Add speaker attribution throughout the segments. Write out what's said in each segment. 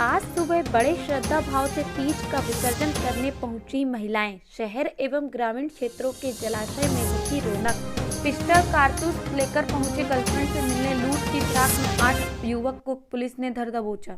Speaker 1: आज सुबह बड़े श्रद्धा भाव से तीज का विसर्जन करने पहुंची महिलाएं। शहर एवं ग्रामीण क्षेत्रों के जलाशय में दिखी रौनक। पिस्टल कारतूस लेकर पहुंचे गर्लफ्रेंड से मिलने लूट की फिराक में 8 युवक को पुलिस ने धर दबोचा।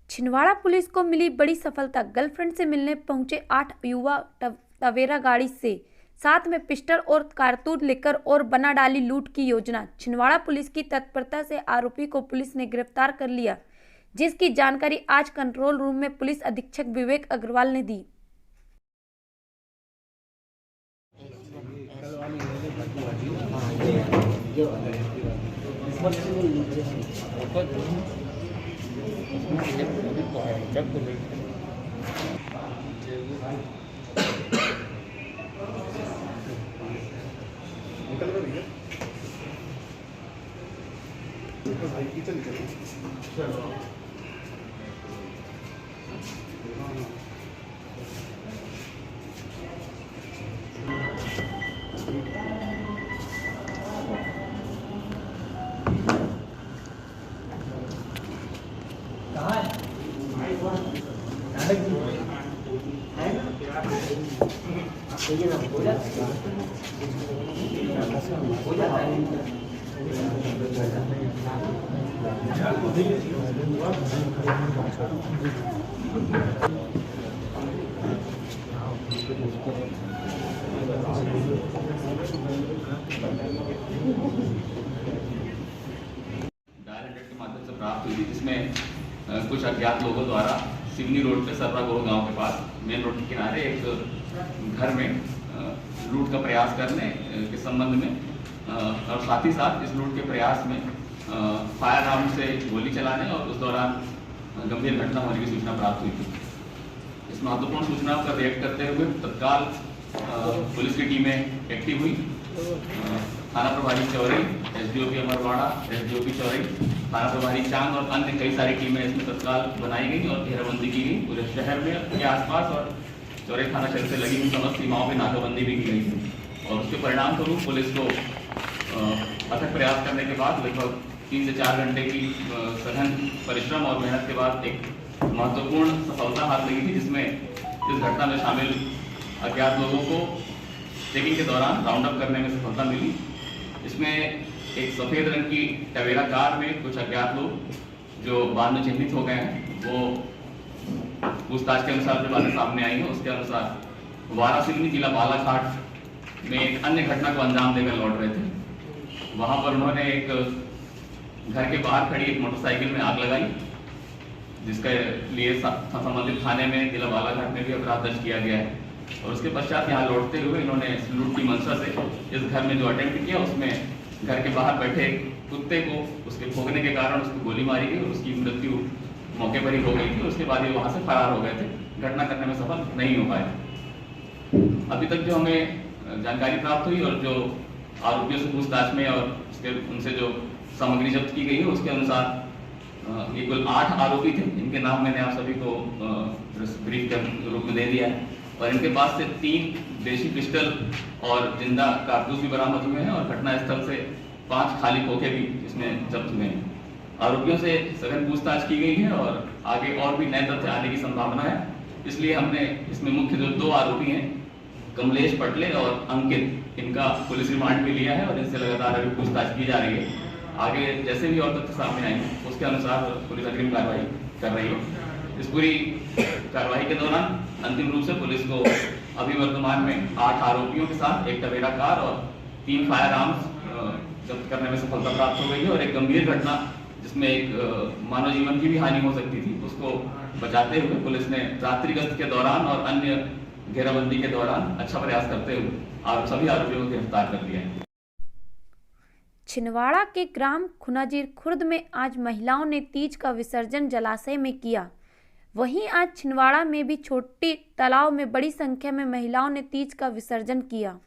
Speaker 1: छिंदवाड़ा पुलिस को मिली बड़ी सफलता। गर्लफ्रेंड से मिलने पहुंचे 8 युवक टवेरा गाड़ी से साथ में पिस्टल और कारतूस लेकर और बना डाली लूट की योजना। छिंदवाड़ा पुलिस की तत्परता से आरोपी को पुलिस ने गिरफ्तार कर लिया, जिसकी जानकारी आज कंट्रोल रूम में पुलिस अधीक्षक विवेक अग्रवाल ने दी।
Speaker 2: के माध्यम से प्राप्त हुई थी, जिसमें कुछ अज्ञात लोगों द्वारा सिवनी रोड पे सर्रागोह गांव के पास मेन रोड के किनारे एक घर में लूट का प्रयास करने के संबंध में और साथ ही साथ इस लूट के प्रयास में फायर राउंड से गोली चलाने और उस दौरान गंभीर घटना होने की सूचना प्राप्त हुई थी। इस महत्वपूर्ण सूचना पर रिएक्ट करते हुए तत्काल पुलिस की टीमें एक्टिव हुई। थाना प्रभारी चौरई, एसडीओपी अमरवाड़ा, एसडीओपी चौरई, थाना प्रभारी चांद और अन्य कई सारी टीमें इसमें तत्काल बनाई गई और घेराबंदी की गई। पूरे शहर में के आसपास और चौरई थाना क्षेत्र से लगी हुई समस्त सीमाओं पर नाकाबंदी भी की गई थी और उसके परिणाम स्वरूप पुलिस को अथक प्रयास करने के बाद लगभग 3 से 4 घंटे की सघन परिश्रम और मेहनत के बाद एक महत्वपूर्ण सफलता हाथ लगी थी, जिसमें इस घटना में शामिल अज्ञात लोगों को चेकिंग के दौरान राउंड अप करने में सफलता मिली। इसमें एक सफेद रंग की टवेरा कार में कुछ अज्ञात लोग जो बाद में चिन्हित हो गए हैं, वो पूछताछ के अनुसार जो बातें सामने आई हैं उसके अनुसार वारासिवनी जिला बालाघाट में एक अन्य घटना को अंजाम देकर लौट रहे थे। वहां पर उन्होंने एक घर के बाहर खड़ी एक मोटरसाइकिल में आग लगाई, जिसके लिए संबंधित थाने में जिला बालाघाट में भी अपराध दर्ज किया गया है। और उसके पश्चात यहाँ लौटते हुए इन्होंने लूट की मंशा से इस घर में जो अटेम्प्ट किया उसमें घर के बाहर बैठे कुत्ते को उसके भौंकने के कारण उसको गोली मारी गई और उसकी मृत्यु मौके पर ही हो गई थी। उसके बाद ये वहाँ से फरार हो गए थे, घटना करने में सफल नहीं हो पाए। अभी तक जो हमें जानकारी प्राप्त हुई और जो आरोपियों से पूछताछ में और उनसे जो सामग्री जब्त की गई है उसके अनुसार ये कुल 8 आरोपी थे। इनके नाम मैंने आप सभी को ब्रीफ के रूप में दे दिया है और इनके पास से 3 देशी पिस्टल और जिंदा कारतूस भी बरामद हुए हैं और घटनास्थल से 5 खाली खोखे भी इसमें जब्त हुए हैं। आरोपियों से सघन पूछताछ की गई है और आगे और भी नए तथ्य आने की संभावना है, इसलिए हमने इसमें मुख्य जो 2 आरोपी हैं कमलेश पटले और अंकित, इनका पुलिस रिमांड भी लिया है और इनसे लगातार अभी पूछताछ की जा रही है। आगे जैसे भी और तथ्य सामने आएंगे उसके अनुसार पुलिस अग्रिम कार्रवाई कर रही है। इस पूरी कार्रवाई के दौरान अंतिम रूप से पुलिस को अभी वर्तमान में 8 आरोपियों के साथ एक टवेरा कार और 3 फायर आर्म्स जब्त करने में सफलता प्राप्त हो गई है और एक गंभीर घटना जिसमें एक मानव जीवन की भी हानि हो सकती थी उसको बचाते हुए पुलिस ने रात्रि गश्त के दौरान और अन्य घेराबंदी के दौरान अच्छा प्रयास करते हुए सभी आरोपियों को गिरफ्तार कर लिया है।
Speaker 1: छिंदवाड़ा के ग्राम खुनाजीर खुर्द में आज महिलाओं ने तीज का विसर्जन जलाशय में किया। वहीं आज छिंदवाड़ा में भी छोटी तालाब में बड़ी संख्या में महिलाओं ने तीज का विसर्जन किया।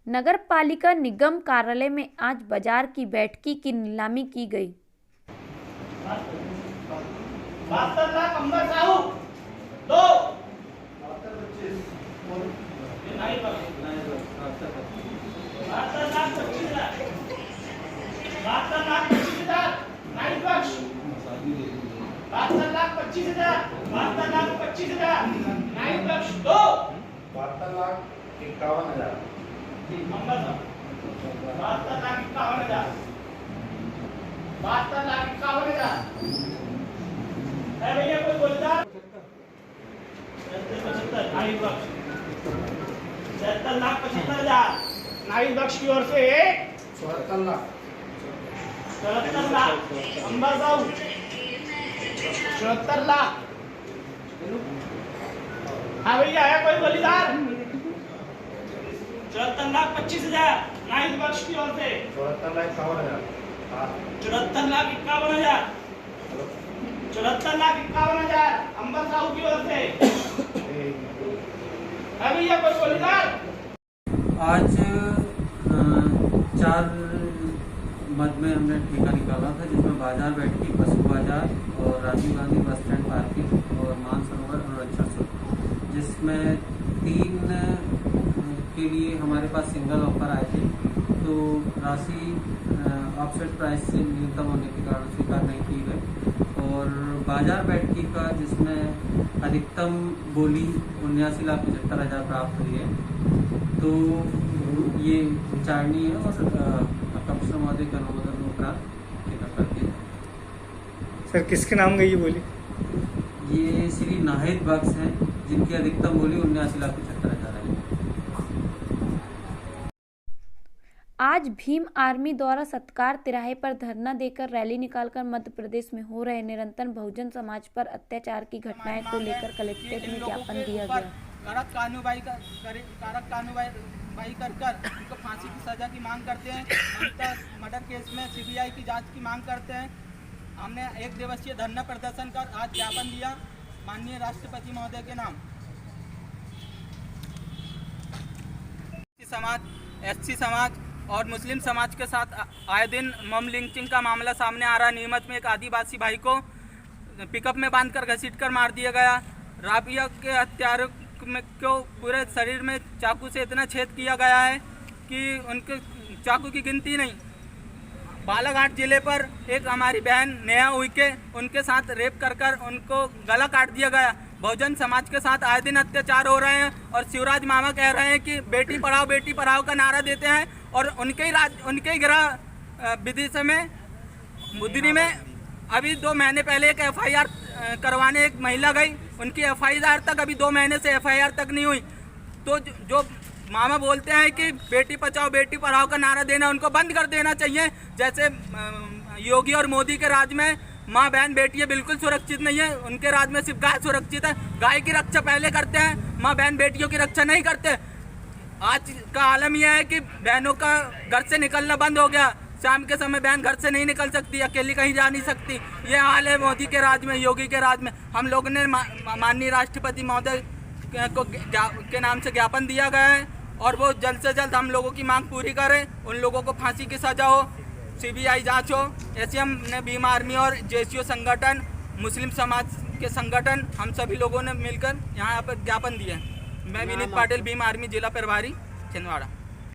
Speaker 1: नगर पालिका निगम कार्यालय में आज बाजार की बैठकी की नीलामी की गई।
Speaker 3: 72 लाख अंबर साहू 2 72 लाख 25 लाख 72 लाख 25 हजार नाइट बख्श 72 लाख 25 हजार 72 लाख 25 हजार नाइट बख्श 2
Speaker 4: 72 लाख 51 हजार
Speaker 3: अंबर साहब 72 लाख 51 हजार 72 लाख 51 हजार है भैया कोई बोलता 75 नाइट बख्श 70 लाख 75 हजार नाइट बख्श की ओर से
Speaker 4: 74 लाख
Speaker 3: 74 लाख अंबर साहब 74 लाख हाँ भैया है कोई बलिदार 74 लाख 25 हजार नाइट बख्श की ओर से
Speaker 4: 74 लाख 51 हजार
Speaker 3: 74 लाख 51 हजार 74 लाख 51 हजार अंबर साहू की ओर से है भैया कोई बलिदार।
Speaker 5: आज 4 मद में हमने ठेका निकाला था, जिसमें बाजार बैठकी, पशु बाजार और Rajiv Gandhi bus stand parking और मानसरोवर और रक्षा शुल्क, जिसमें 3 के लिए हमारे पास सिंगल ऑफर आए थे, तो राशि ऑफसेट प्राइस से न्यूनतम होने के कारण स्वीकार नहीं की गई। और बाजार बैठकी का जिसमें अधिकतम बोली 79,75,000 प्राप्त हुई है, तो ये विचारणीय है और कमिश्नर महोदय के अनुमोदन उपरांत टिकट कर दिया।
Speaker 6: सर किसके नाम गई ये बोली?
Speaker 5: ये श्री नाहिद बख्श हैं, जिनकी अधिकतम बोली 79,75,000 है।
Speaker 1: आज भीम आर्मी द्वारा सत्कार तिराहे पर धरना देकर रैली निकालकर मध्य प्रदेश में हो रहे निरंतर बहुजन समाज पर अत्याचार की घटनाएं को लेकर कलेक्ट्रेट में ज्ञापन दिया गया।
Speaker 3: कड़क कानूनबाई कर उनको फांसी की सजा की मांग करते हैं। मर्डर केस में सीबीआई की जांच की मांग करते हैं। हमने 1 दिवसीय धरना प्रदर्शन कर आज ज्ञापन दिया माननीय राष्ट्रपति महोदय के नाम। समाज, एससी समाज और मुस्लिम समाज के साथ आए दिन मम लिंचिंग का मामला सामने आ रहा है। नीमच में एक आदिवासी भाई को पिकअप में बांधकर घसीटकर मार दिया गया। राबिया के हत्यारों को पूरे शरीर में चाकू से इतना छेद किया गया है कि उनके चाकू की गिनती नहीं। बालाघाट जिले पर एक हमारी बहन नेहा उइके, उनके साथ रेप कर उनको गला काट दिया गया। बहुजन समाज के साथ आए दिन अत्याचार हो रहे हैं और शिवराज मामा कह रहे हैं कि बेटी पढ़ाओ का नारा देते हैं और उनके ही गृह विदिशा में बुद्धनी में अभी 2 महीने पहले एक FIR करवाने एक महिला गई, उनकी FIR तक अभी 2 महीने से FIR तक नहीं हुई। तो जो मामा बोलते हैं कि बेटी बचाओ बेटी पढ़ाओ का नारा देना उनको बंद कर देना चाहिए। जैसे योगी और मोदी के राज में माँ बहन बेटियाँ बिल्कुल सुरक्षित नहीं है, उनके राज में सिर्फ गाय सुरक्षित है। गाय की रक्षा पहले करते हैं, माँ बहन बेटियों की रक्षा नहीं करते। आज का आलम यह है कि बहनों का घर से निकलना बंद हो गया। शाम के समय बहन घर से नहीं निकल सकती, अकेली कहीं जा नहीं सकती। ये हाल है मोदी के राज में, योगी के राज में। हम लोगों ने माननीय राष्ट्रपति महोदय को के नाम से ज्ञापन दिया गया है और वो जल्द से जल्द हम लोगों की मांग पूरी करें। उन लोगों को फांसी की सजा हो, CBI जांच हो। ऐसे हमने भीम आर्मी और JCO संगठन, मुस्लिम समाज के संगठन, हम सभी लोगों ने मिलकर यहाँ पर ज्ञापन दिए। मैं विनीत पाटिल, भीम आर्मी जिला प्रभारी छिंदवाड़ा।